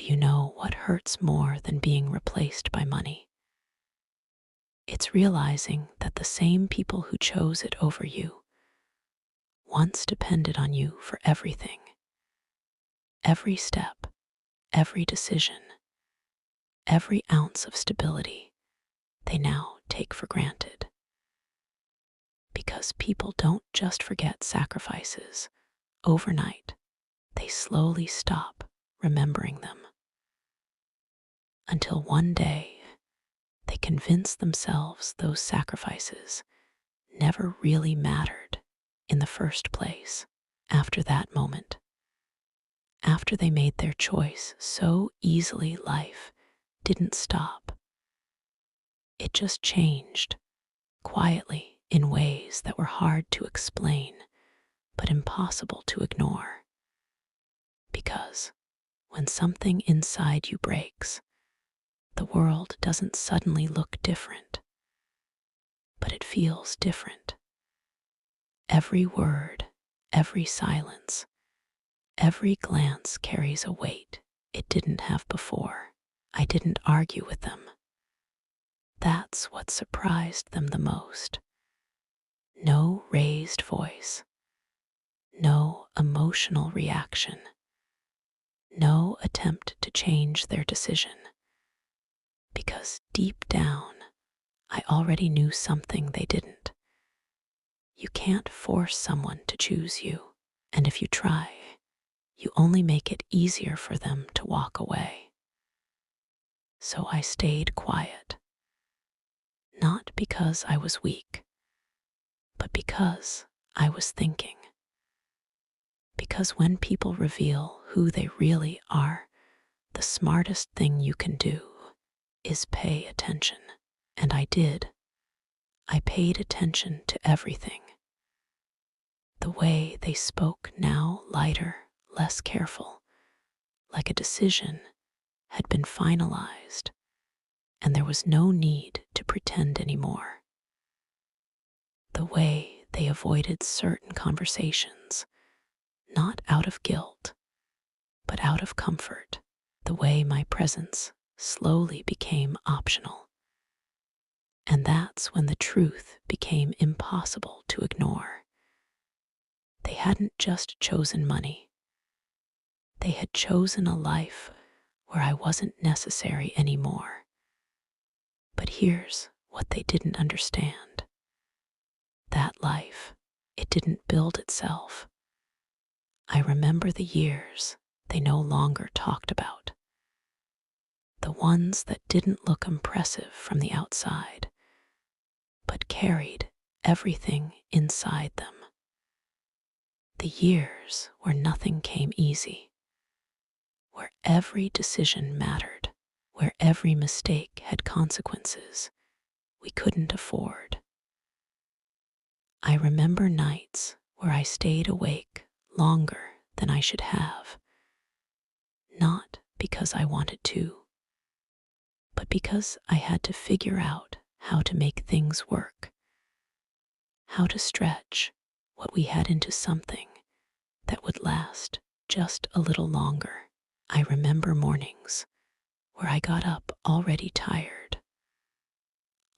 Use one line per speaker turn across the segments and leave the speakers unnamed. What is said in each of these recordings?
you know what hurts more than being replaced by money? It's realizing that the same people who chose it over you once depended on you for everything, every step, every decision, every ounce of stability they now take for granted. Because people don't just forget sacrifices overnight, they slowly stop remembering them. Until one day, they convince themselves those sacrifices never really mattered in the first place. After that moment, after they made their choice so easily, life didn't stop. It just changed, quietly, in ways that were hard to explain, but impossible to ignore. Because when something inside you breaks, the world doesn't suddenly look different, but it feels different. Every word, every silence, every glance carries a weight it didn't have before. I didn't argue with them. That's what surprised them the most. No raised voice, no emotional reaction, no attempt to change their decision. Because deep down, I already knew something they didn't. You can't force someone to choose you, and if you try, you only make it easier for them to walk away. So I stayed quiet, not because I was weak, but because I was thinking. Because when people reveal who they really are, the smartest thing you can do is pay attention. And I did. I paid attention to everything. The way they spoke, now lighter, less careful, like a decision had been finalized, and there was no need to pretend anymore. The way they avoided certain conversations, not out of guilt, but out of comfort. The way my presence slowly became optional. And that's when the truth became impossible to ignore. They hadn't just chosen money. They had chosen a life where I wasn't necessary anymore. But here's what they didn't understand. That life, it didn't build itself. I remember the years they no longer talked about. The ones that didn't look impressive from the outside, but carried everything inside them. The years where nothing came easy, where every decision mattered, where every mistake had consequences we couldn't afford. I remember nights where I stayed awake longer than I should have, not because I wanted to, but because I had to figure out how to make things work, how to stretch what we had into something that would last just a little longer. I remember mornings where I got up already tired,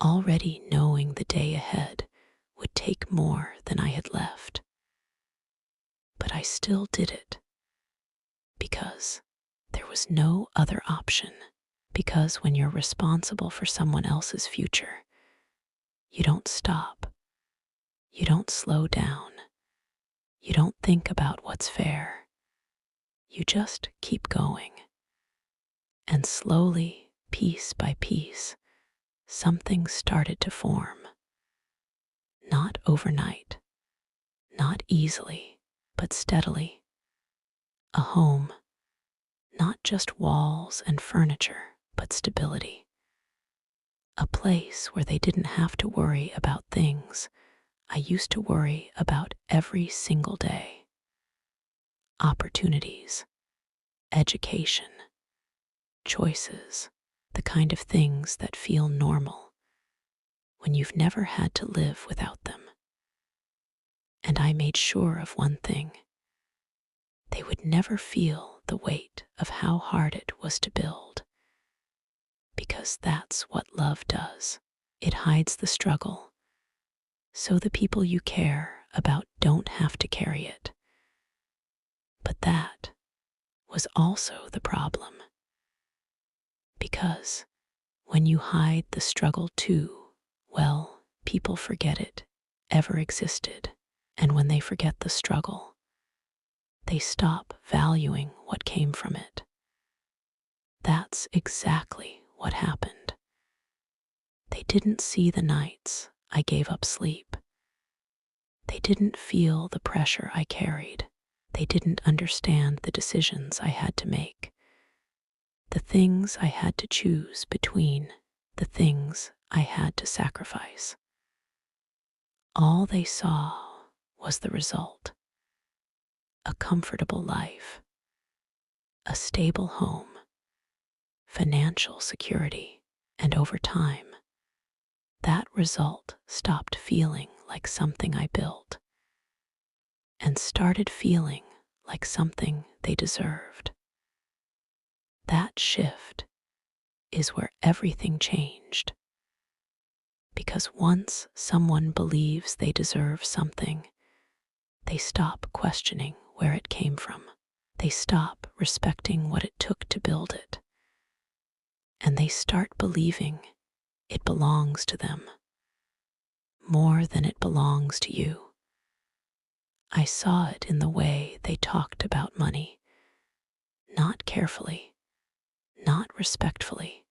already knowing the day ahead would take more than I had left. But I still did it because there was no other option. Because when you're responsible for someone else's future, you don't stop, you don't slow down, you don't think about what's fair. You just keep going. And slowly, piece by piece, something started to form. Not overnight, not easily, but steadily. A home, not just walls and furniture, but stability. A place where they didn't have to worry about things I used to worry about every single day. Opportunities, education, choices, the kind of things that feel normal when you've never had to live without them. And I made sure of one thing. They would never feel the weight of how hard it was to build. Because that's what love does. It hides the struggle, so the people you care about don't have to carry it. But that was also the problem. Because when you hide the struggle too, well, people forget it ever existed. And when they forget the struggle, they stop valuing what came from it. That's exactly what happened. They didn't see the nights I gave up sleep. They didn't feel the pressure I carried. They didn't understand the decisions I had to make, the things I had to choose between, the things I had to sacrifice. All they saw was the result: a comfortable life, a stable home, financial security, and over time, that result stopped feeling like something I built and started feeling like something they deserved. That shift is where everything changed. Because once someone believes they deserve something, they stop questioning where it came from. They stop respecting what it took to build it. And they start believing it belongs to them more than it belongs to you. I saw it in the way they talked about money, not carefully, not respectfully,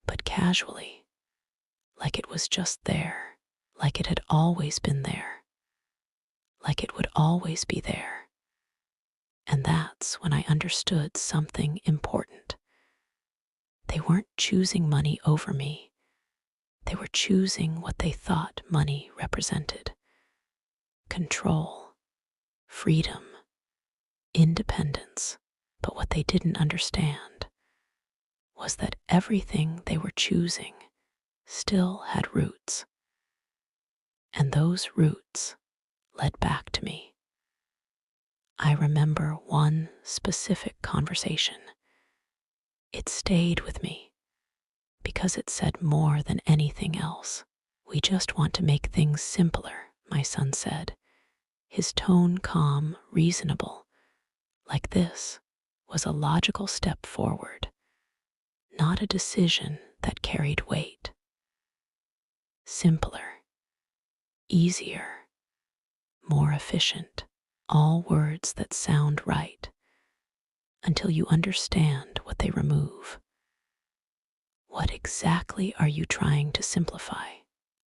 but casually, like it was just there, like it had always been there, like it would always be there. And that's when I understood something important. They weren't choosing money over me. They were choosing what they thought money represented: control, freedom, independence. But what they didn't understand was that everything they were choosing still had roots. And those roots led back to me. I remember one specific conversation. It stayed with me because it said more than anything else. "We just want to make things simpler," my son said, his tone calm, reasonable, like this was a logical step forward, not a decision that carried weight. Simpler, easier, more efficient, all words that sound right until you understand what they remove. "What exactly are you trying to simplify?"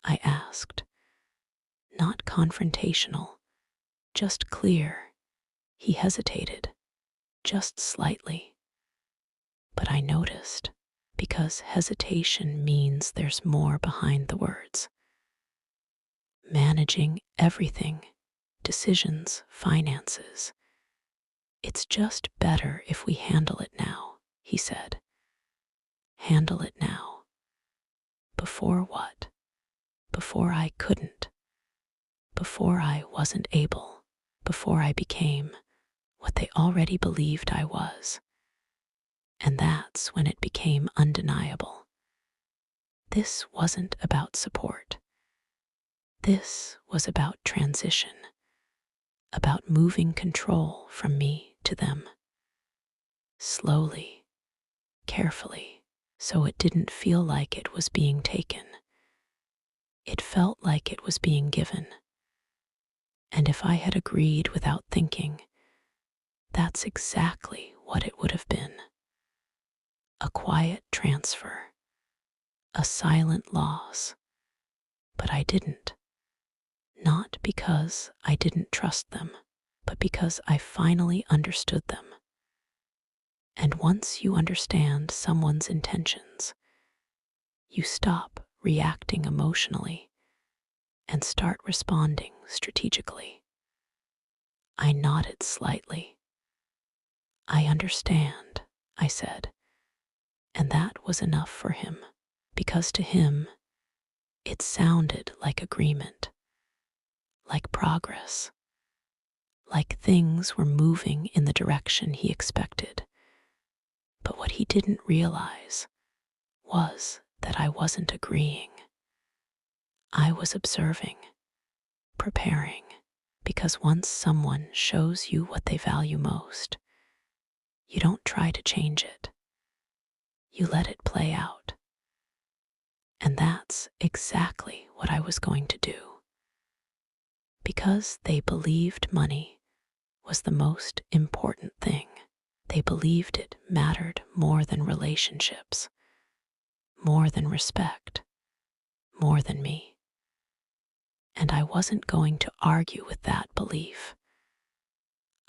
I asked. Not confrontational, just clear. He hesitated, just slightly. But I noticed, because hesitation means there's more behind the words. Managing everything, decisions, finances. "It's just better if we handle it now," he said. Handle it now. Before what? Before I couldn't. Before I wasn't able. Before I became what they already believed I was. And that's when it became undeniable. This wasn't about support. This was about transition, about moving control from me to them. Slowly, carefully, so it didn't feel like it was being taken. It felt like it was being given. And if I had agreed without thinking, that's exactly what it would have been. A quiet transfer, a silent loss. But I didn't. Not because I didn't trust them, but because I finally understood them. And once you understand someone's intentions, you stop reacting emotionally and start responding strategically. I nodded slightly. "I understand," I said. And that was enough for him, because to him, it sounded like agreement, like progress, like things were moving in the direction he expected. But what he didn't realize was that I wasn't agreeing. I was observing, preparing, because once someone shows you what they value most, you don't try to change it. You let it play out. And that's exactly what I was going to do. Because they believed money was the most important thing. They believed it mattered more than relationships, more than respect, more than me. And I wasn't going to argue with that belief.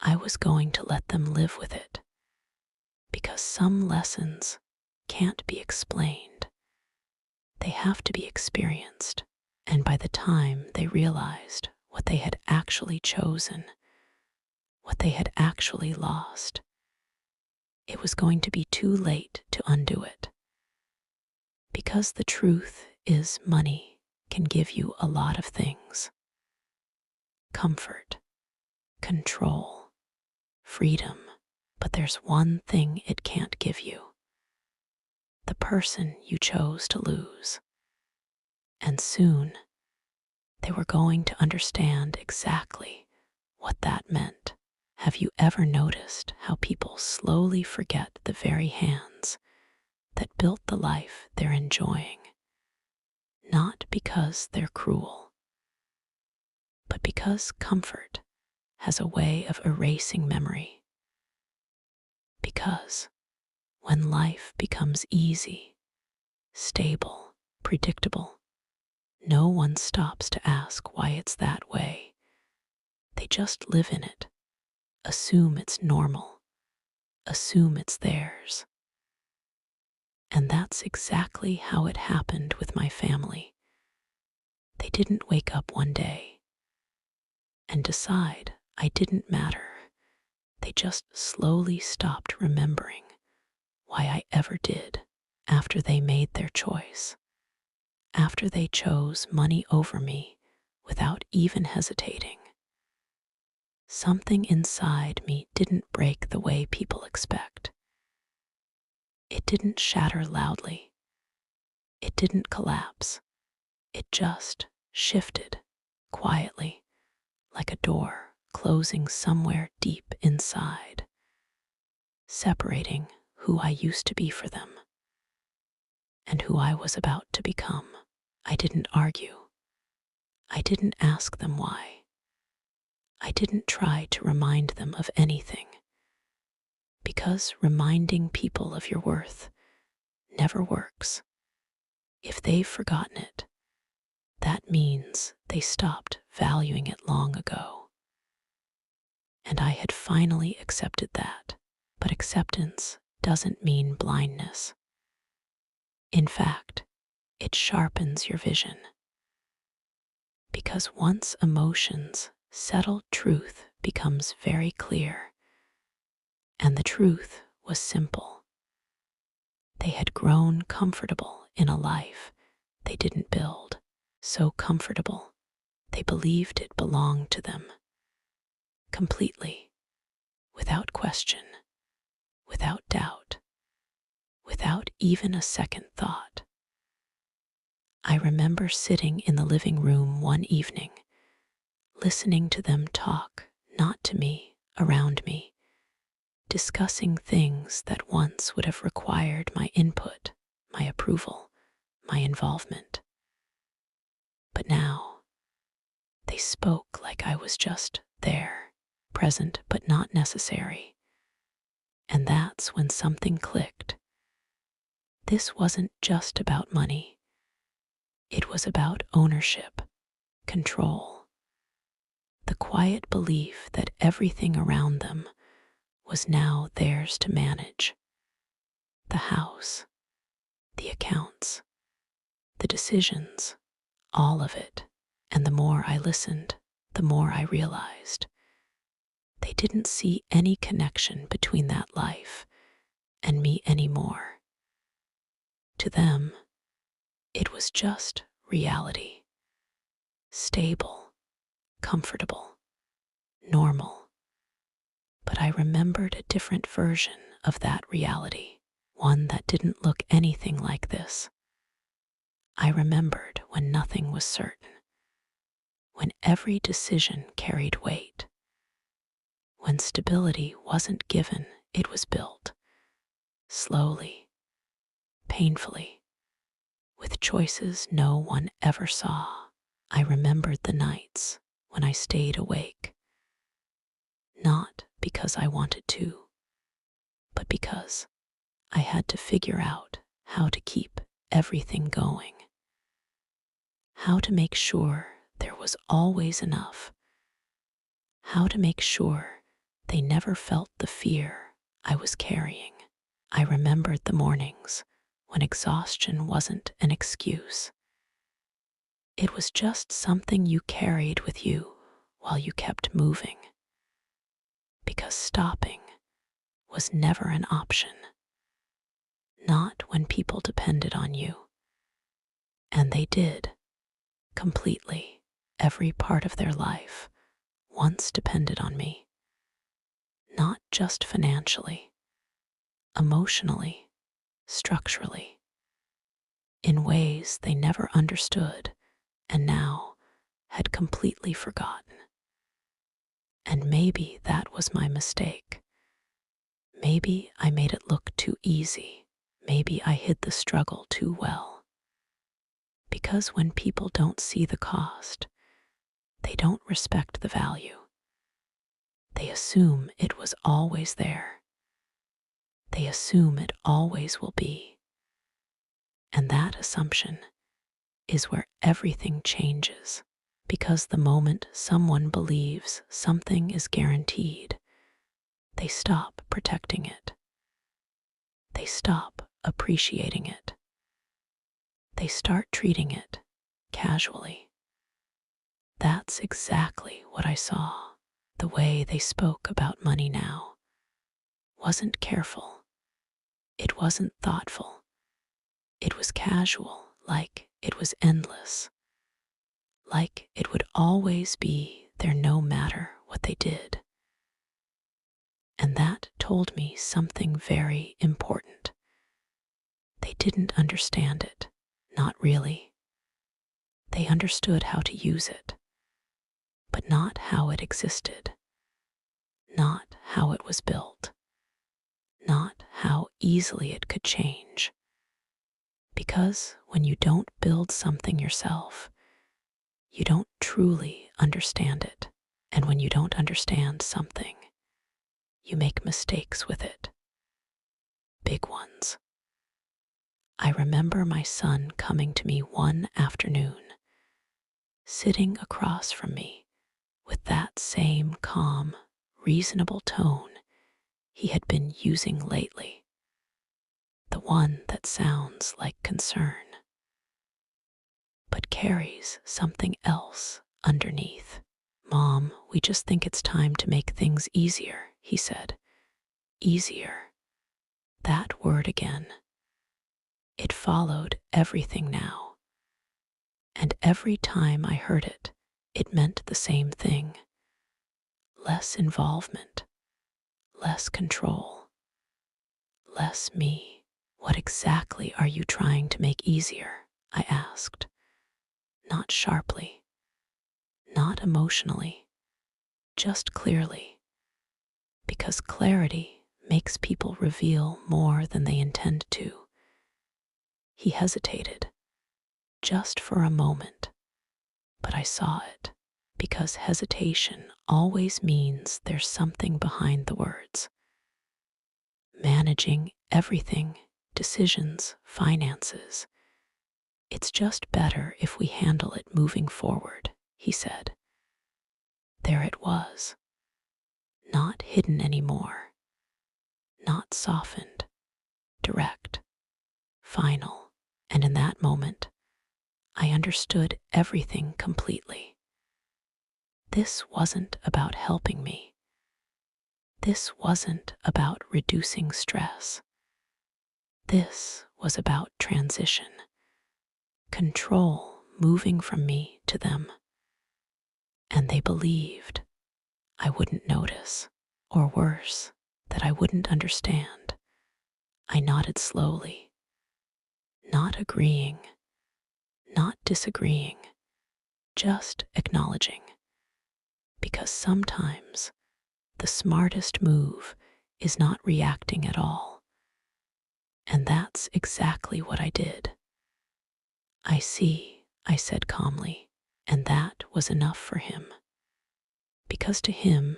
I was going to let them live with it. Because some lessons can't be explained. They have to be experienced. And by the time they realized what they had actually chosen, what they had actually lost, it was going to be too late to undo it. Because the truth is, money can give you a lot of things: comfort, control, freedom. But there's one thing it can't give you: the person you chose to lose. And soon, they were going to understand exactly what that meant. Have you ever noticed how people slowly forget the very hands that built the life they're enjoying? Not because they're cruel, but because comfort has a way of erasing memory. Because when life becomes easy, stable, predictable, no one stops to ask why it's that way. They just live in it, assume it's normal, assume it's theirs. And that's exactly how it happened with my family. They didn't wake up one day and decide I didn't matter. They just slowly stopped remembering why I ever did. After they made their choice, after they chose money over me without even hesitating, something inside me didn't break the way people expect. It didn't shatter loudly. It didn't collapse. It just shifted quietly, like a door closing somewhere deep inside, separating who I used to be for them and who I was about to become. I didn't argue. I didn't ask them why. I didn't try to remind them of anything, because reminding people of your worth never works. If they've forgotten it, that means they stopped valuing it long ago. And I had finally accepted that. But acceptance doesn't mean blindness. In fact, it sharpens your vision. Because once emotions settle, truth becomes very clear. And the truth was simple. They had grown comfortable in a life they didn't build, so comfortable they believed it belonged to them, completely, without question, without doubt, without even a second thought. I remember sitting in the living room one evening, listening to them talk, not to me, around me, discussing things that once would have required my input, my approval, my involvement. But now, they spoke like I was just there, present but not necessary. And that's when something clicked. This wasn't just about money. It was about ownership, control, the quiet belief that everything around them was now theirs to manage. The house, the accounts, the decisions, all of it. And the more I listened, the more I realized they didn't see any connection between that life and me anymore. To them, it was just reality. Stable, comfortable, normal. But I remembered a different version of that reality, one that didn't look anything like this. I remembered when nothing was certain, when every decision carried weight, when stability wasn't given, it was built, slowly, painfully, with choices no one ever saw. I remembered the nights when I stayed awake, not because I wanted to, but because I had to figure out how to keep everything going, how to make sure there was always enough, how to make sure they never felt the fear I was carrying. I remembered the mornings when exhaustion wasn't an excuse. It was just something you carried with you while you kept moving, because stopping was never an option, not when people depended on you. And they did, completely. Every part of their life once depended on me, not just financially, emotionally, structurally, in ways they never understood and now had completely forgotten. And maybe that was my mistake. Maybe I made it look too easy. Maybe I hid the struggle too well. Because when people don't see the cost, they don't respect the value. They assume it was always there. They assume it always will be. And that assumption is where everything changes. Because the moment someone believes something is guaranteed, they stop protecting it. They stop appreciating it. They start treating it casually. That's exactly what I saw. The way they spoke about money now wasn't careful. It wasn't thoughtful. It was casual, like it was endless. Like it would always be there no matter what they did. And that told me something very important. They didn't understand it. Not really. They understood how to use it, but not how it existed, not how it was built, not how easily it could change. Because when you don't build something yourself, you don't truly understand it. And when you don't understand something, you make mistakes with it. Big ones. I remember my son coming to me one afternoon, sitting across from me with that same calm, reasonable tone he had been using lately, the one that sounds like concern, but carries something else underneath. "Mom, we just think it's time to make things easier," he said. Easier. That word again. It followed everything now. And every time I heard it, it meant the same thing. Less involvement, less control, less me. "What exactly are you trying to make easier?" I asked. Not sharply, not emotionally, just clearly. Because clarity makes people reveal more than they intend to. He hesitated, just for a moment, but I saw it. Because hesitation always means there's something behind the words. Managing everything, decisions, finances. "It's just better if we handle it moving forward," he said. There it was. Not hidden anymore. Not softened. Direct. Final. And in that moment, I understood everything completely. This wasn't about helping me. This wasn't about reducing stress. This was about transition. Control moving from me to them. And they believed I wouldn't notice, or worse, that I wouldn't understand. I nodded slowly, not agreeing, not disagreeing, just acknowledging. Because sometimes the smartest move is not reacting at all. And that's exactly what I did. I see, I said calmly, and that was enough for him. Because to him,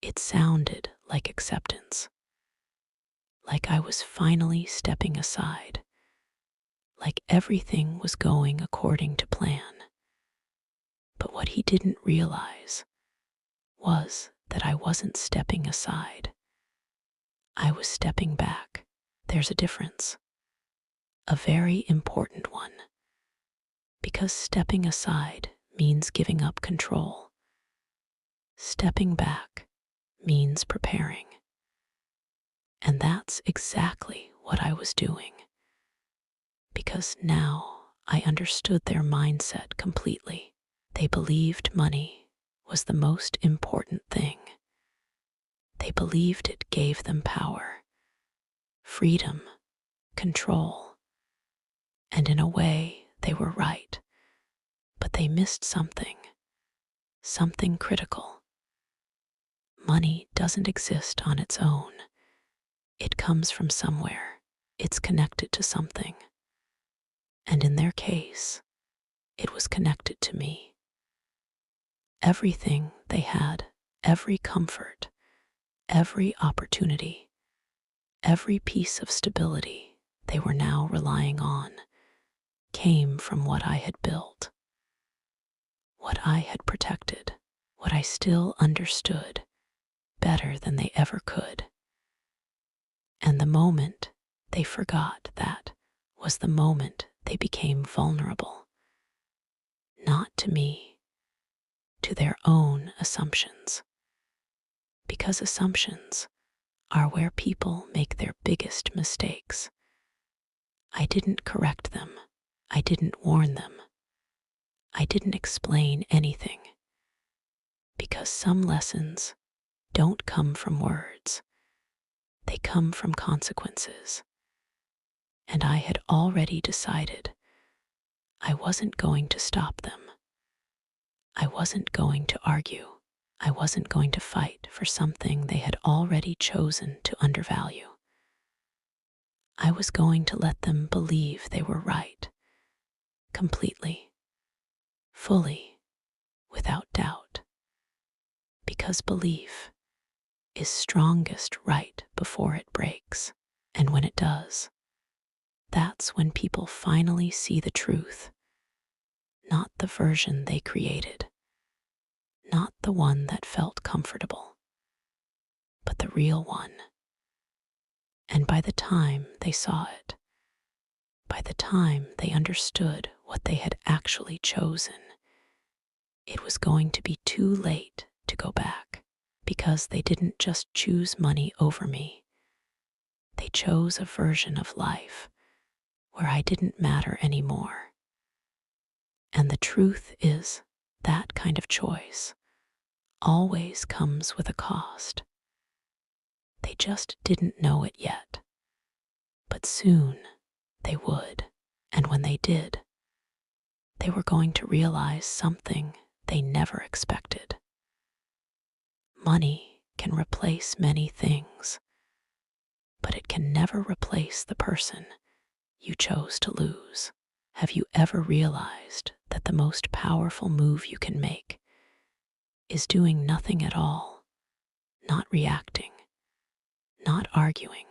it sounded like acceptance, like I was finally stepping aside, like everything was going according to plan. But what he didn't realize was that I wasn't stepping aside. I was stepping back. There's a difference, a very important one, because stepping aside means giving up control. Stepping back means preparing. And that's exactly what I was doing. Because now I understood their mindset completely. They believed money was the most important thing. They believed it gave them power, freedom, control. And in a way, they were right. But they missed something critical. Money doesn't exist on its own. It comes from somewhere. It's connected to something. And in their case, it was connected to me. Everything they had, every comfort, every opportunity, every piece of stability they were now relying on came from what I had built, what I had protected, what I still understood better than they ever could. And the moment they forgot that was the moment they became vulnerable, not to me, to their own assumptions. Because assumptions are where people make their biggest mistakes. I didn't correct them. I didn't warn them. I didn't explain anything. Because some lessons don't come from words. They come from consequences. And I had already decided I wasn't going to stop them. I wasn't going to argue. I wasn't going to fight for something they had already chosen to undervalue. I was going to let them believe they were right, completely, fully, without doubt. Because belief is strongest right before it breaks. And when it does, that's when people finally see the truth, not the version they created, not the one that felt comfortable, but the real one. And by the time they saw it, by the time they understood what they had actually chosen, it was going to be too late to go back, because they didn't just choose money over me. They chose a version of life where I didn't matter anymore. And the truth is, that kind of choice always comes with a cost. They just didn't know it yet. But soon they would. And when they did, they were going to realize something they never expected. Money can replace many things, but it can never replace the person you chose to lose. Have you ever realized that the most powerful move you can make is doing nothing at all, not reacting, not arguing,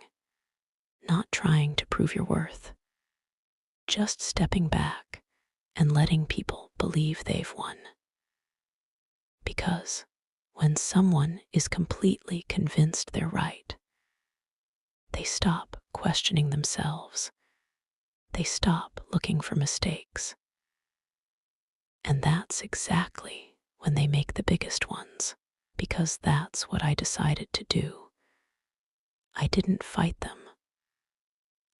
not trying to prove your worth, just stepping back and letting people believe they've won? Because when someone is completely convinced they're right, they stop questioning themselves. They stop looking for mistakes. And that's exactly when they make the biggest ones, because that's what I decided to do. I didn't fight them.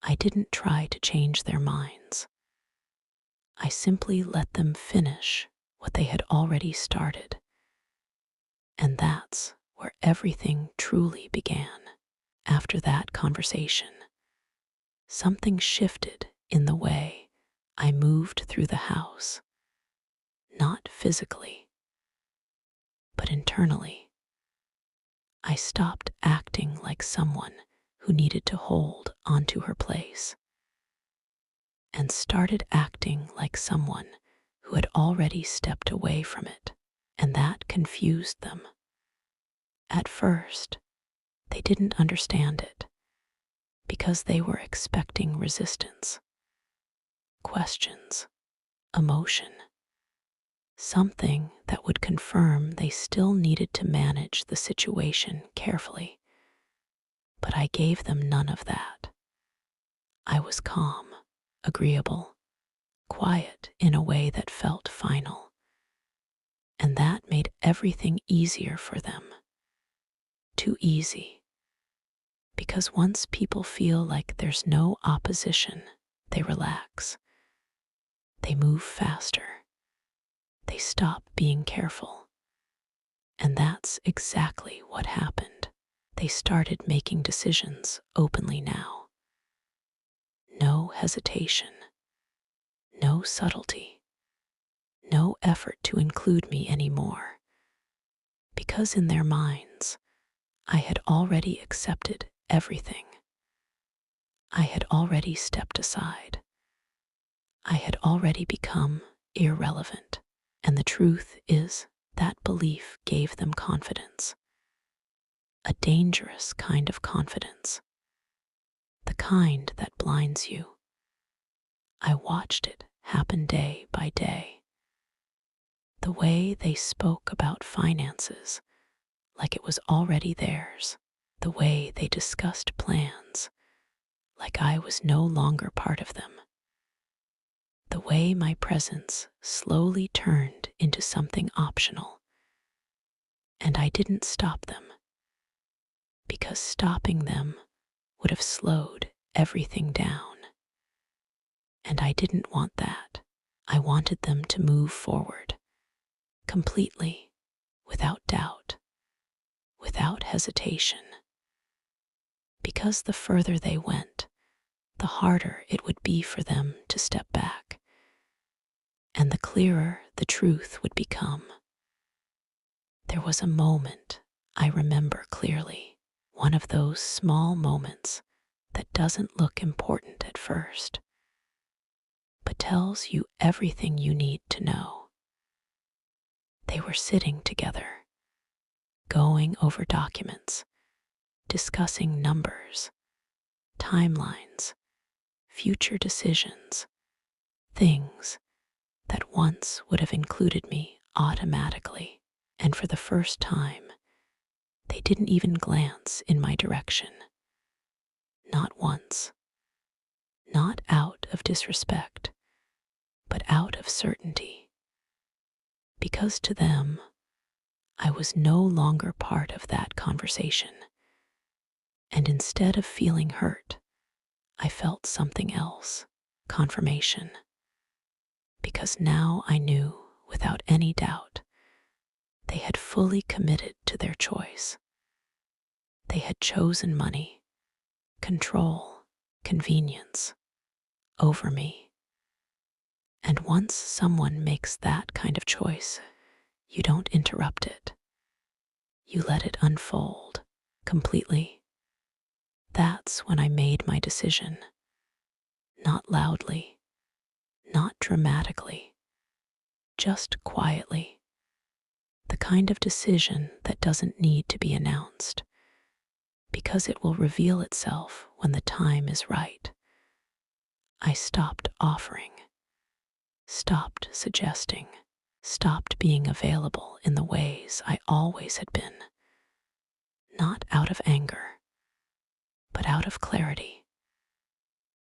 I didn't try to change their minds. I simply let them finish what they had already started. And that's where everything truly began. After that conversation, something shifted in the way I moved through the house, not physically, but internally. I stopped acting like someone who needed to hold onto her place and started acting like someone who had already stepped away from it, and that confused them. At first, they didn't understand it because they were expecting resistance, questions, emotion, something that would confirm they still needed to manage the situation carefully. But I gave them none of that. I was calm, agreeable, quiet in a way that felt final, and that made everything easier for them. Too easy. Because once people feel like there's no opposition, they relax. They move faster. They stop being careful. And that's exactly what happened. They started making decisions openly now. No hesitation. No subtlety. No effort to include me anymore. Because in their minds, I had already accepted everything. I had already stepped aside. I had already become irrelevant. And the truth is that belief gave them confidence. A dangerous kind of confidence. The kind that blinds you. I watched it happen day by day. The way they spoke about finances like it was already theirs. The way they discussed plans like I was no longer part of them. The way my presence slowly turned into something optional. And I didn't stop them, because stopping them would have slowed everything down. And I didn't want that. I wanted them to move forward, completely, without doubt, without hesitation. Because the further they went, the harder it would be for them to step back, and the clearer the truth would become. There was a moment I remember clearly, one of those small moments that doesn't look important at first, but tells you everything you need to know. They were sitting together, going over documents, discussing numbers, timelines, future decisions, things that once would have included me automatically. And for the first time, they didn't even glance in my direction. Not once. Not out of disrespect, but out of certainty. Because to them, I was no longer part of that conversation. And instead of feeling hurt, I felt something else, confirmation. Because now I knew, without any doubt, they had fully committed to their choice. They had chosen money, control, convenience, over me. And once someone makes that kind of choice, you don't interrupt it. You let it unfold completely. That's when I made my decision. Not loudly, not dramatically, just quietly. The kind of decision that doesn't need to be announced, because it will reveal itself when the time is right. I stopped offering, stopped suggesting, stopped being available in the ways I always had been. Not out of anger, but out of clarity.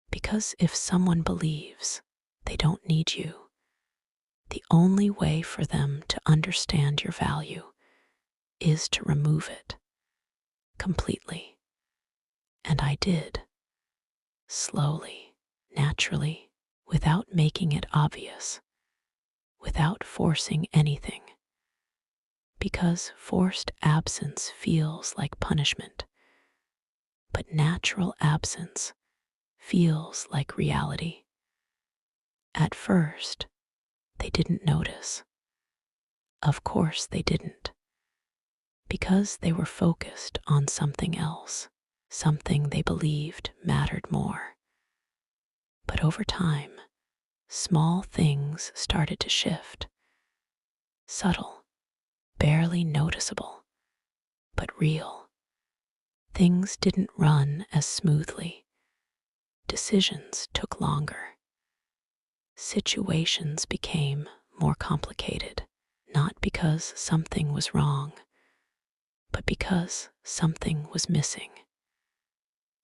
Because if someone believes they don't need you, the only way for them to understand your value is to remove it completely. And I did, slowly, naturally, without making it obvious, without forcing anything. Because forced absence feels like punishment, but natural absence feels like reality. At first, they didn't notice. Of course they didn't, because they were focused on something else, something they believed mattered more. But over time, small things started to shift. Subtle, barely noticeable, but real. Things didn't run as smoothly. Decisions took longer. Situations became more complicated, not because something was wrong, but because something was missing.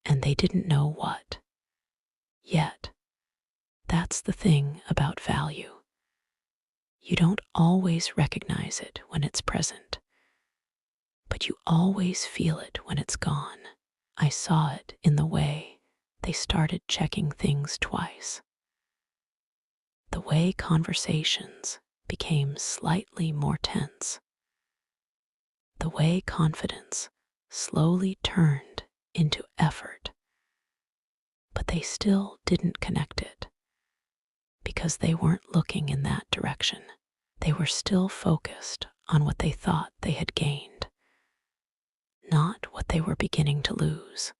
And they didn't know what. Yet, that's the thing about value. You don't always recognize it when it's present, but you always feel it when it's gone. I saw it in the way they started checking things twice, the way conversations became slightly more tense, the way confidence slowly turned into effort, but they still didn't connect it because they weren't looking in that direction. They were still focused on what they thought they had gained, not what they were beginning to lose.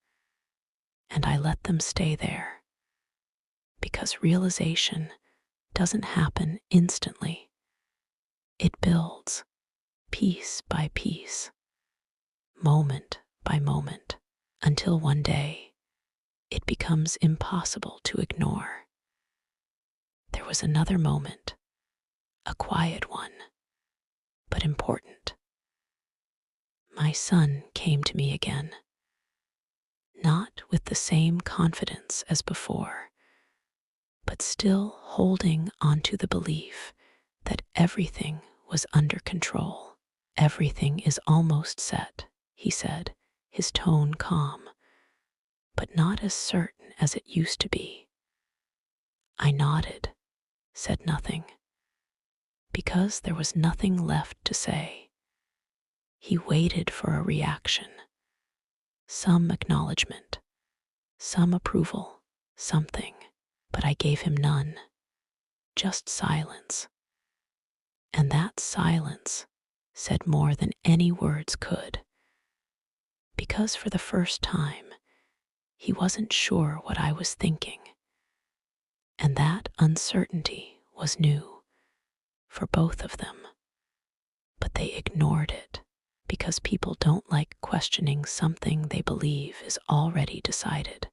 And I let them stay there because realization doesn't happen instantly. It builds piece by piece, moment by moment, until one day it becomes impossible to ignore. There was another moment, a quiet one, but important. My son came to me again, not with the same confidence as before, but still holding onto the belief that everything was under control. Everything is almost set, he said, his tone calm, but not as certain as it used to be. I nodded, said nothing, because there was nothing left to say. He waited for a reaction, some acknowledgement, some approval, something, but I gave him none, just silence. And that silence said more than any words could, because for the first time, he wasn't sure what I was thinking. And that uncertainty was new for both of them. But they ignored it because people don't like questioning something they believe is already decided.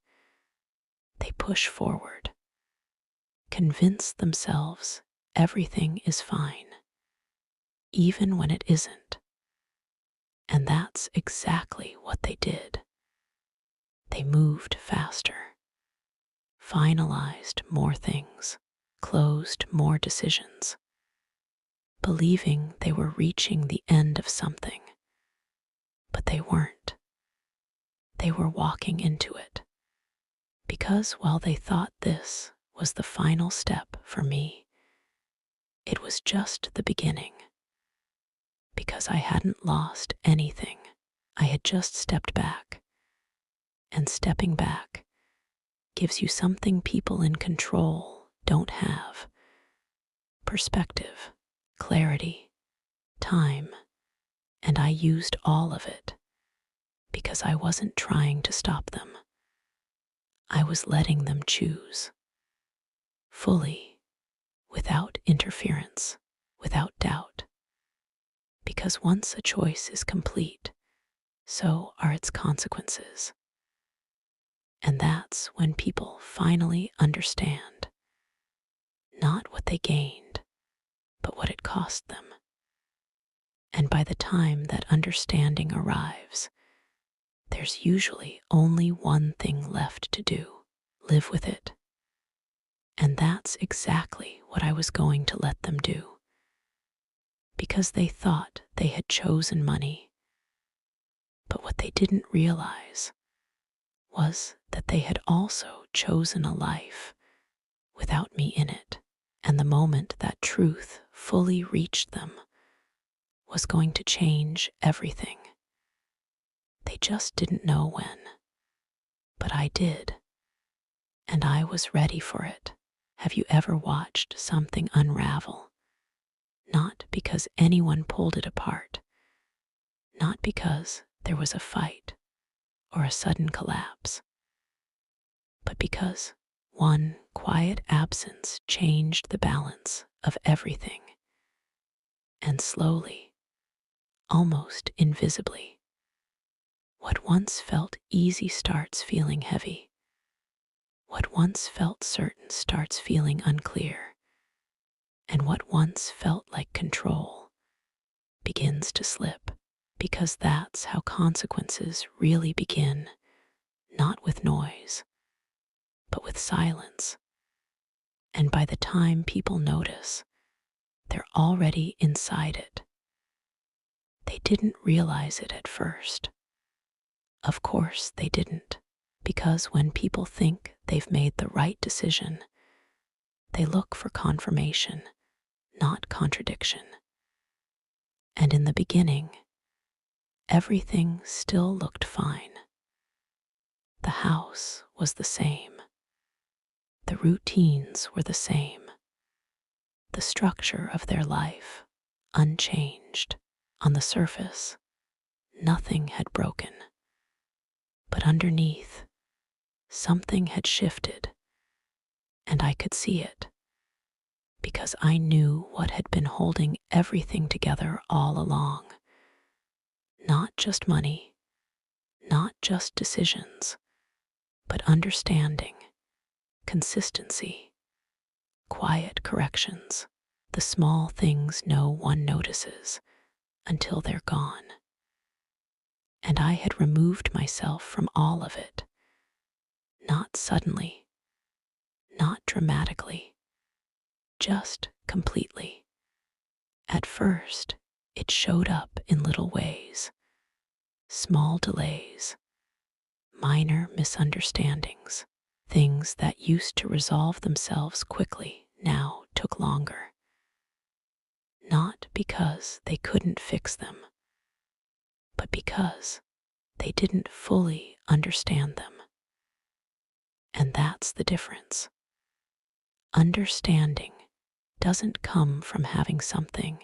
They push forward, convince themselves everything is fine, even when it isn't. And that's exactly what they did. They moved faster, finalized more things, closed more decisions, believing they were reaching the end of something. But they weren't. They were walking into it. Because while they thought this was the final step for me, it was just the beginning. Because I hadn't lost anything. I had just stepped back. And stepping back gives you something people in control don't have: perspective, clarity, time, and I used all of it because I wasn't trying to stop them. I was letting them choose, fully, without interference, without doubt, because once a choice is complete, so are its consequences. And that's when people finally understand, not what they gained, but what it cost them. And by the time that understanding arrives, there's usually only one thing left to do: live with it. And that's exactly what I was going to let them do. Because they thought they had chosen money. But what they didn't realize was that they had also chosen a life without me in it. And the moment that truth fully reached them was going to change everything. They just didn't know when. But I did, and I was ready for it. Have you ever watched something unravel? Not because anyone pulled it apart, not because there was a fight or a sudden collapse, but because one quiet absence changed the balance of everything. And slowly, almost invisibly, what once felt easy starts feeling heavy. What once felt certain starts feeling unclear. And what once felt like control begins to slip. Because that's how consequences really begin, not with noise, but with silence. And by the time people notice, they're already inside it. They didn't realize it at first. Of course they didn't, because when people think they've made the right decision, they look for confirmation, not contradiction. And in the beginning, everything still looked fine. The house was the same. The routines were the same. The structure of their life unchanged. On the surface, nothing had broken. But underneath, something had shifted, and I could see it, because I knew what had been holding everything together all along. Not just money, not just decisions, but understanding, consistency, quiet corrections, the small things no one notices until they're gone. And I had removed myself from all of it, not suddenly, not dramatically, just completely. At first, it showed up in little ways, small delays, minor misunderstandings. Things that used to resolve themselves quickly now took longer. Not because they couldn't fix them, but because they didn't fully understand them. And that's the difference. Understanding doesn't come from having something,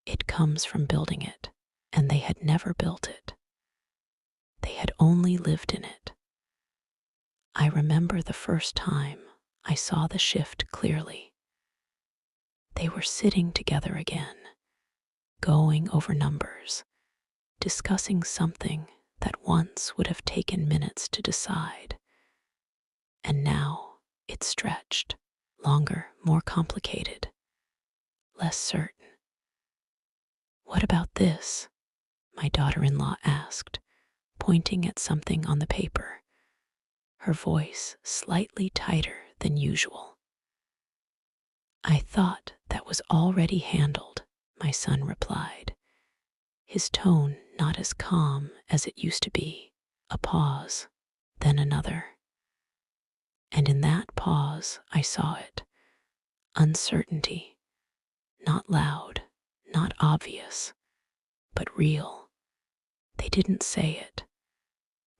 it comes from building it. And they had never built it. They had only lived in it. I remember the first time I saw the shift clearly. They were sitting together again, going over numbers, discussing something that once would have taken minutes to decide. And now it stretched, longer, more complicated, less certain. "What about this?" my daughter-in-law asked, pointing at something on the paper, her voice slightly tighter than usual. "I thought that was already handled," my son replied, his tone not as calm as it used to be. A pause, then another. And in that pause I saw it. Uncertainty, not loud, not obvious, but real. They didn't say it,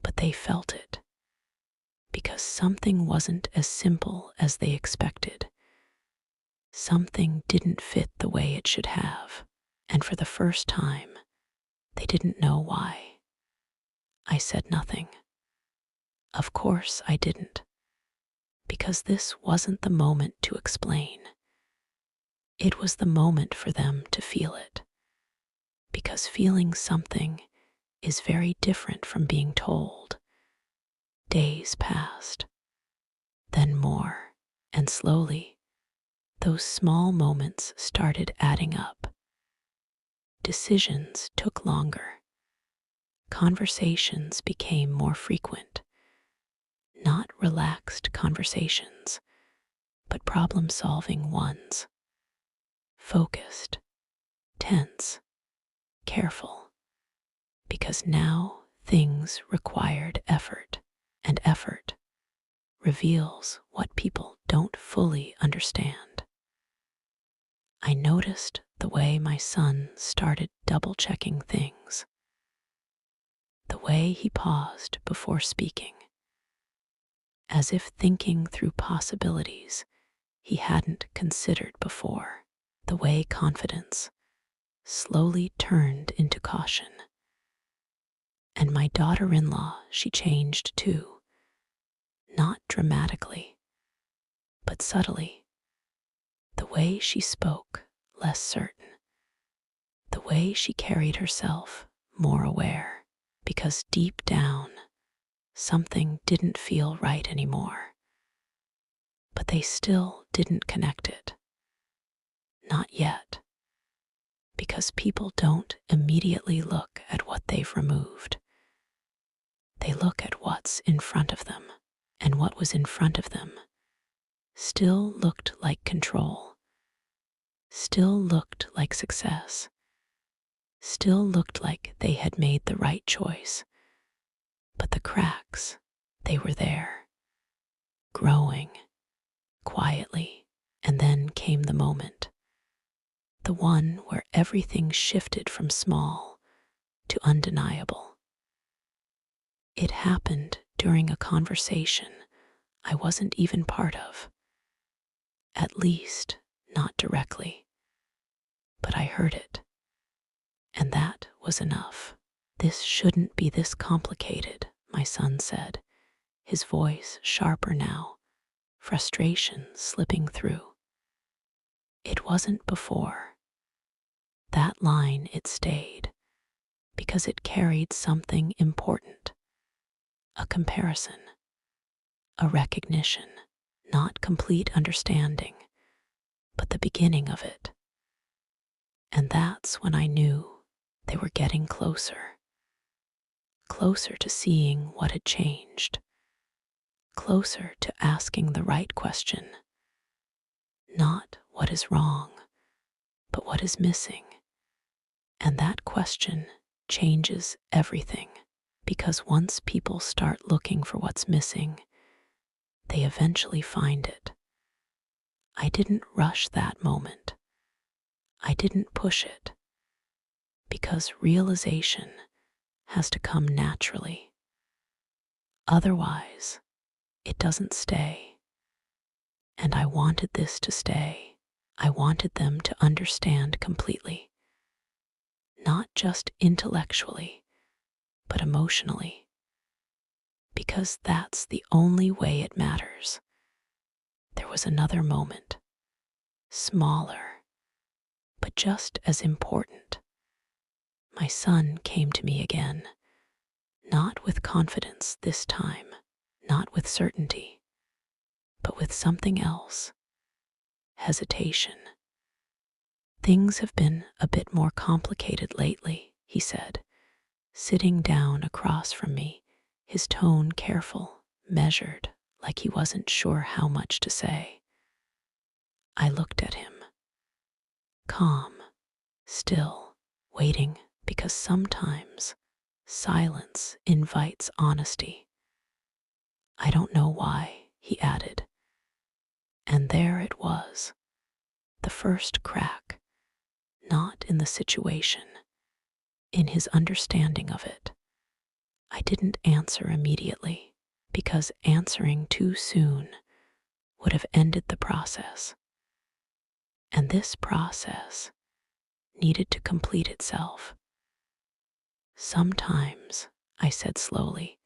but they felt it. Because something wasn't as simple as they expected. Something didn't fit the way it should have, and for the first time, they didn't know why. I said nothing. Of course I didn't, because this wasn't the moment to explain. It was the moment for them to feel it, because feeling something is very different from being told. Days passed, then more, and slowly, those small moments started adding up. Decisions took longer. Conversations became more frequent. Not relaxed conversations, but problem-solving ones. Focused, tense, careful. Because now things required effort, and effort reveals what people don't fully understand. I noticed the way my son started double-checking things, the way he paused before speaking, as if thinking through possibilities he hadn't considered before, the way confidence slowly turned into caution. And my daughter-in-law, she changed too, not dramatically, but subtly. The way she spoke, less certain. The way she carried herself, more aware. Because deep down, something didn't feel right anymore. But they still didn't connect it. Not yet. Because people don't immediately look at what they've removed. They look at what's in front of them. And what was in front of them still looked like control, still looked like success, still looked like they had made the right choice. But the cracks, they were there, growing quietly. And then came the moment, the one where everything shifted from small to undeniable. It happened during a conversation I wasn't even part of. At least, not directly. But I heard it. And that was enough. This shouldn't be this complicated, my son said, his voice sharper now, frustration slipping through. It wasn't before. That line, it stayed, because it carried something important. A comparison. A recognition. Not complete understanding, but the beginning of it. And that's when I knew they were getting closer. Closer to seeing what had changed. Closer to asking the right question. Not what is wrong, but what is missing. And that question changes everything, because once people start looking for what's missing, they eventually find it. I didn't rush that moment. I didn't push it, because realization has to come naturally. Otherwise, it doesn't stay. And I wanted this to stay. I wanted them to understand completely. Not just intellectually, but emotionally. Because that's the only way it matters. There was another moment, smaller, but just as important. My son came to me again, not with confidence this time, not with certainty, but with something else, hesitation. Things have been a bit more complicated lately, he said, sitting down across from me, his tone careful, measured, like he wasn't sure how much to say. I looked at him, calm, still, waiting, because sometimes silence invites honesty. I don't know why, he added. And there it was, the first crack, not in the situation, in his understanding of it. I didn't answer immediately, because answering too soon would have ended the process. And this process needed to complete itself. Sometimes, I said slowly,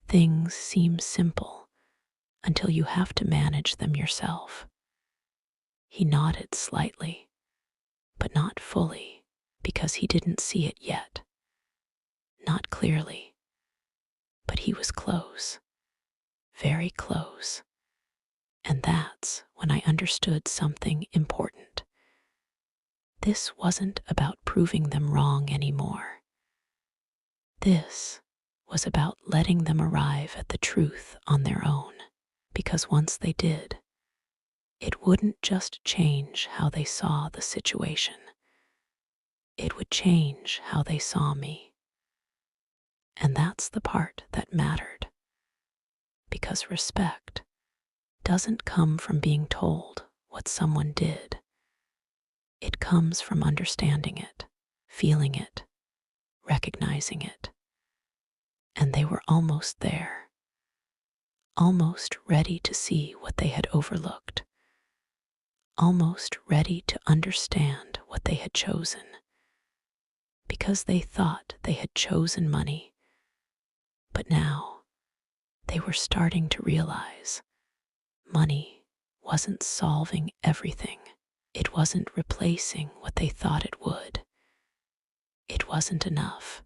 things seem simple until you have to manage them yourself. He nodded slightly, but not fully, because he didn't see it yet. Not clearly, but he was close, very close. And that's when I understood something important. This wasn't about proving them wrong anymore. This was about letting them arrive at the truth on their own, because once they did, it wouldn't just change how they saw the situation. It would change how they saw me. And that's the part that mattered, because respect doesn't come from being told what someone did. It comes from understanding it, feeling it, recognizing it. And they were almost there, almost ready to see what they had overlooked, almost ready to understand what they had chosen. Because they thought they had chosen money, but now they were starting to realize money wasn't solving everything. It wasn't replacing what they thought it would. It wasn't enough.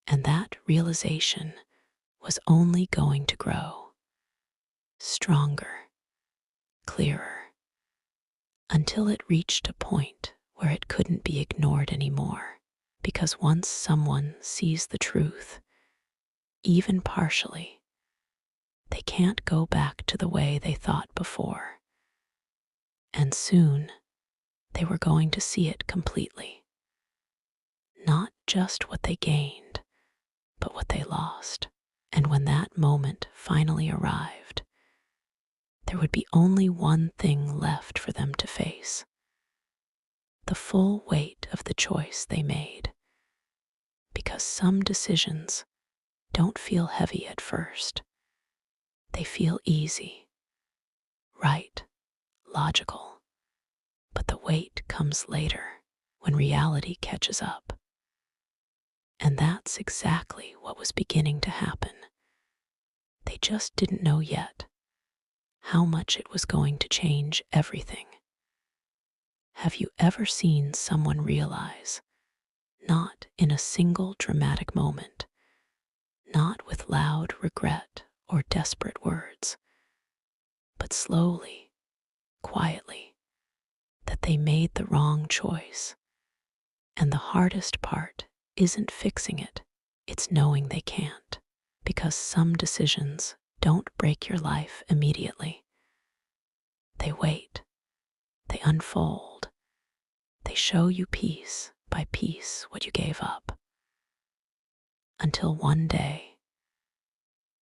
And that realization was only going to grow stronger, clearer, until it reached a point where it couldn't be ignored anymore. Because once someone sees the truth, even partially, they can't go back to the way they thought before. And soon, they were going to see it completely. Not just what they gained, but what they lost. And when that moment finally arrived, there would be only one thing left for them to face: the full weight of the choice they made. Because some decisions don't feel heavy at first. They feel easy, right, logical. But the weight comes later, when reality catches up. And that's exactly what was beginning to happen. They just didn't know yet how much it was going to change everything. Have you ever seen someone realize, not in a single dramatic moment, not with loud regret or desperate words, but slowly, quietly, that they made the wrong choice? And the hardest part isn't fixing it, it's knowing they can't. Because some decisions don't break your life immediately. They wait, they unfold, they show you piece by piece what you gave up. Until one day,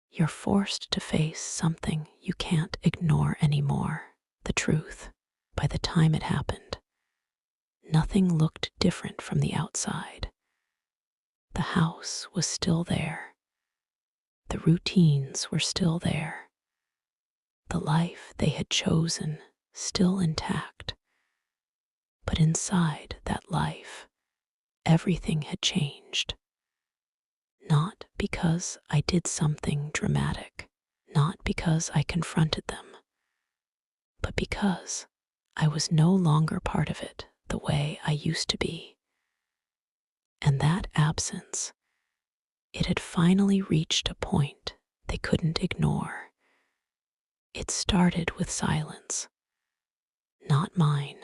you're forced to face something you can't ignore anymore: the truth. By the time it happened, nothing looked different from the outside. The house was still there. The routines were still there. The life they had chosen still intact. But inside that life, everything had changed. Not because I did something dramatic, not because I confronted them, but because I was no longer part of it the way I used to be. And that absence, it had finally reached a point they couldn't ignore. It started with silence. Not mine,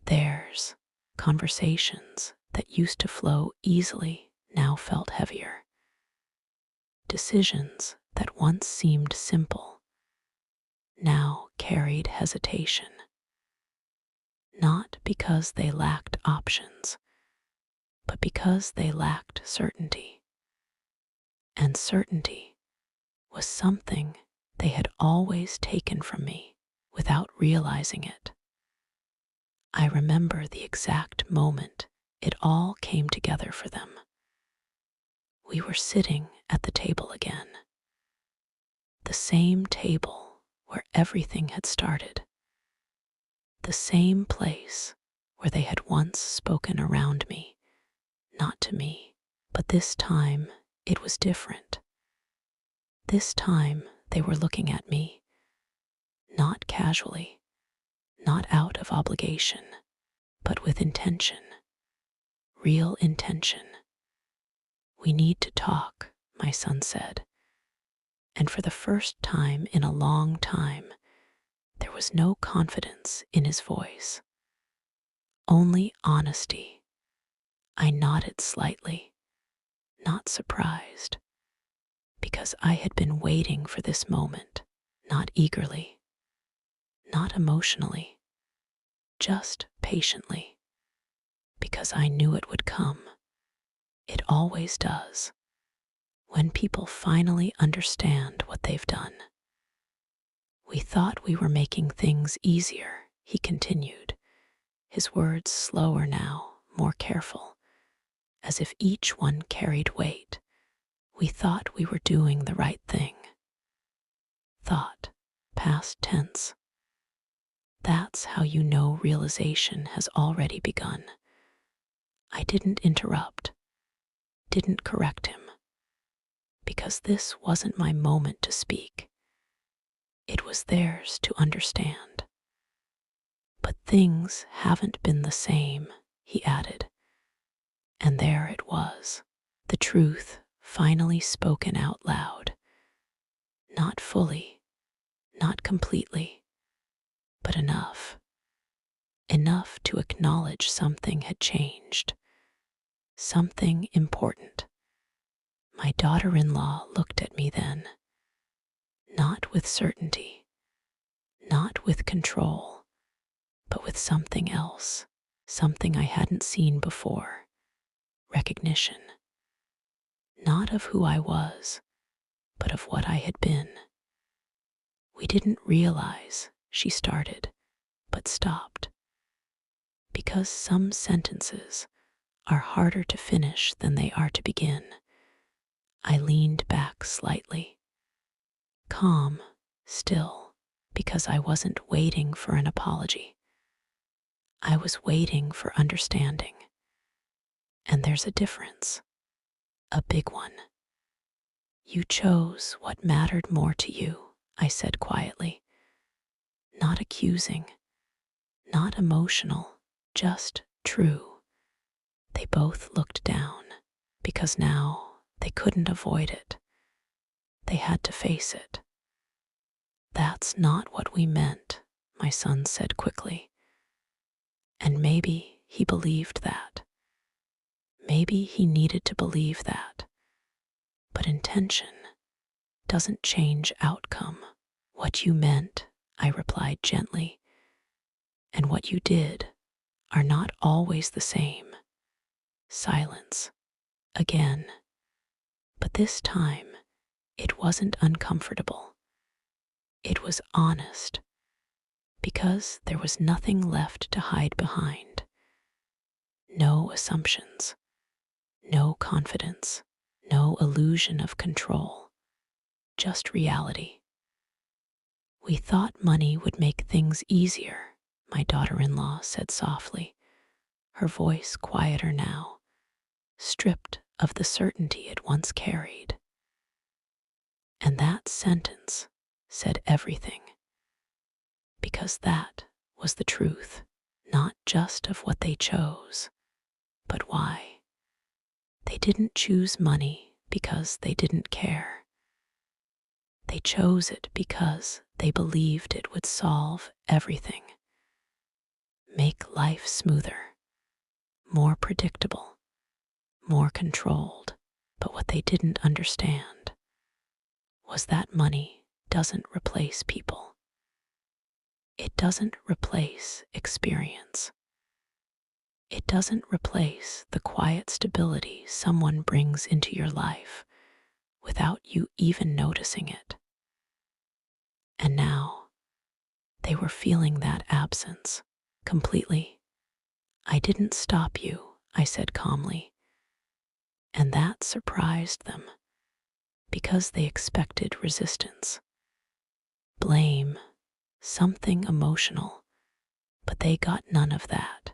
theirs. Conversations that used to flow easily now felt heavier. Decisions that once seemed simple now carried hesitation. Not because they lacked options, but because they lacked certainty. And certainty was something they had always taken from me without realizing it. I remember the exact moment it all came together for them. We were sitting at the table again. The same table where everything had started. The same place where they had once spoken around me, not to me. But this time it was different. This time they were looking at me, not casually, not out of obligation, but with intention, real intention. "We need to talk," my son said. And for the first time in a long time, there was no confidence in his voice, only honesty. I nodded slightly, not surprised, because I had been waiting for this moment, not eagerly, not emotionally, just patiently, because I knew it would come. It always does, when people finally understand what they've done. "We thought we were making things easier," he continued, his words slower now, more careful, as if each one carried weight. We thought we were doing the right thing. Thought, past tense. That's how you know realization has already begun. I didn't interrupt, didn't correct him, because this wasn't my moment to speak. It was theirs to understand. But things haven't been the same, he added. And there it was, the truth finally spoken out loud. Not fully, not completely, but enough. Enough to acknowledge something had changed. Something important. My daughter-in-law looked at me then, not with certainty, not with control, but with something else, something I hadn't seen before. Recognition. Not of who I was, but of what I had been. We didn't realize, she started, but stopped. Because some sentences are harder to finish than they are to begin. I leaned back slightly, calm, still, because I wasn't waiting for an apology. I was waiting for understanding. And there's a difference, a big one. You chose what mattered more to you, I said quietly. Not accusing, not emotional, just true. They both looked down, because now they couldn't avoid it. They had to face it. That's not what we meant, my son said quickly. And maybe he believed that. Maybe he needed to believe that. But intention doesn't change outcome. What you meant, I replied gently, and what you did are not always the same. Silence. Again. But this time, it wasn't uncomfortable. It was honest, because there was nothing left to hide behind. No assumptions, no confidence, no illusion of control, just reality. We thought money would make things easier, my daughter-in-law said softly, her voice quieter now, stripped of the certainty it once carried. And that sentence said everything, because that was the truth, not just of what they chose, but why. They didn't choose money because they didn't care. They chose it because they believed it would solve everything, make life smoother, more predictable, more controlled. But what they didn't understand was that money doesn't replace people. It doesn't replace experience. It doesn't replace the quiet stability someone brings into your life without you even noticing it. And now, they were feeling that absence completely. I didn't stop you, I said calmly. And that surprised them, because they expected resistance, blame, something emotional, but they got none of that.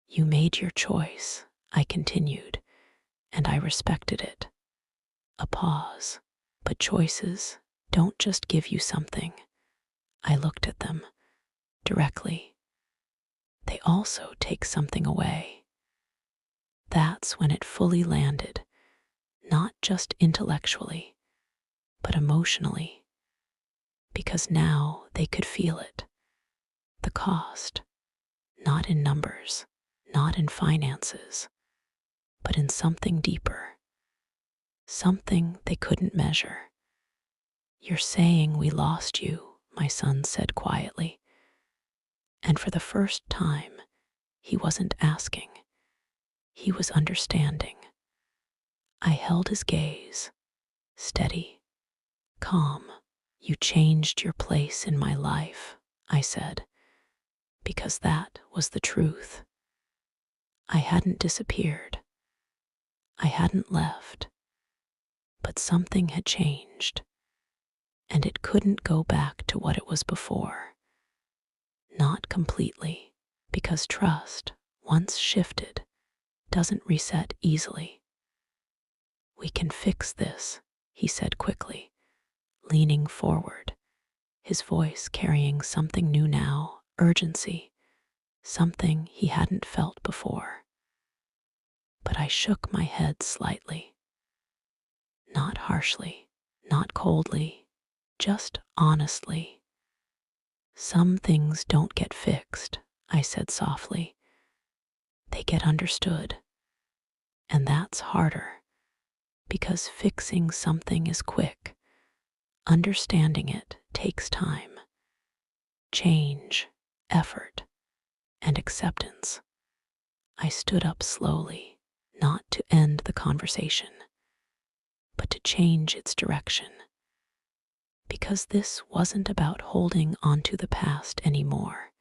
You made your choice, I continued, and I respected it. A pause, but choices don't just give you something. I looked at them directly. They also take something away. That's when it fully landed, not just intellectually, but emotionally, because now they could feel it. The cost, not in numbers, not in finances, but in something deeper, something they couldn't measure. You're saying we lost you, my son said quietly. And for the first time, he wasn't asking. He was understanding. I held his gaze, steady, calm. You changed your place in my life, I said. because that was the truth. I hadn't disappeared. I hadn't left. But something had changed, and it couldn't go back to what it was before. Not completely, because trust, once shifted, doesn't reset easily. "We can fix this," he said quickly, leaning forward, his voice carrying something new now, urgency, something he hadn't felt before. But I shook my head slightly. Not harshly, not coldly, just honestly. "Some things don't get fixed," I said softly. "They get understood. And that's harder, because fixing something is quick. Understanding it takes time, change, effort, and acceptance." I stood up slowly, not to end the conversation, but to change its direction. Because this wasn't about holding onto the past anymore.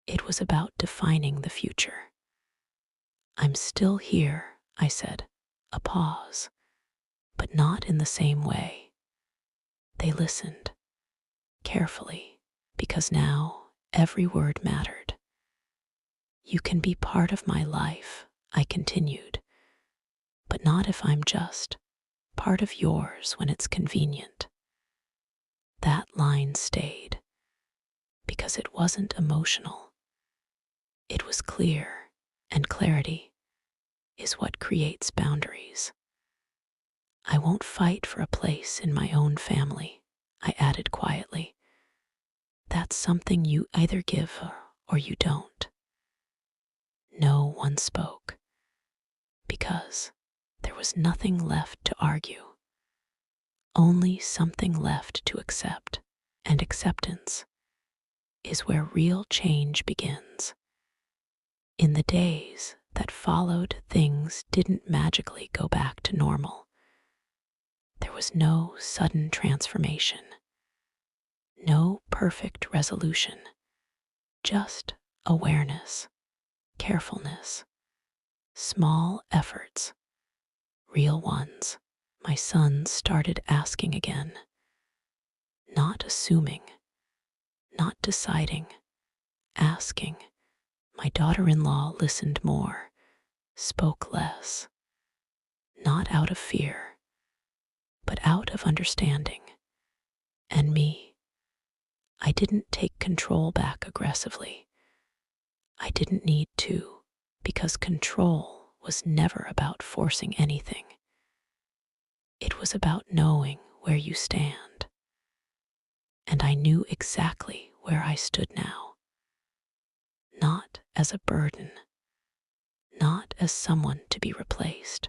It was about defining the future. "I'm still here," I said, a pause, but not in the same way. They listened, carefully, because now every word mattered. "You can be part of my life," I continued, "but not if I'm just part of yours when it's convenient." That line stayed, because it wasn't emotional. It was clear, and clarity is what creates boundaries. "I won't fight for a place in my own family," I added quietly. "That's something you either give or you don't." No one spoke, because there was nothing left to argue, only something left to accept, and acceptance is where real change begins. In the days that followed, things didn't magically go back to normal. There was no sudden transformation, no perfect resolution, just awareness, carefulness, small efforts, real ones. My son started asking again, not assuming, not deciding, asking. My daughter-in-law listened more, spoke less, not out of fear, but out of understanding. And me, I didn't take control back aggressively. I didn't need to, because control was never about forcing anything. It was about knowing where you stand. And I knew exactly where I stood now. Not as a burden, not as someone to be replaced,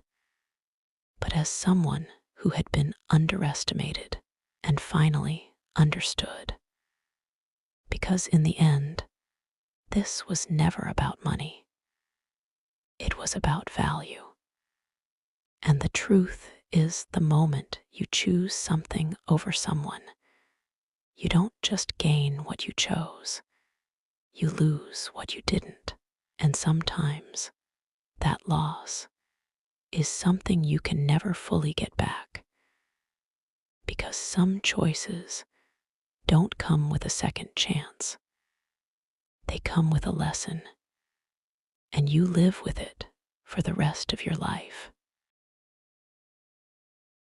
but as someone who had been underestimated and finally understood. Because in the end, this was never about money. It was about value. And the truth is, the moment you choose something over someone, you don't just gain what you chose, you lose what you didn't. And sometimes that loss is something you can never fully get back, because some choices don't come with a second chance. They come with a lesson, and you live with it for the rest of your life.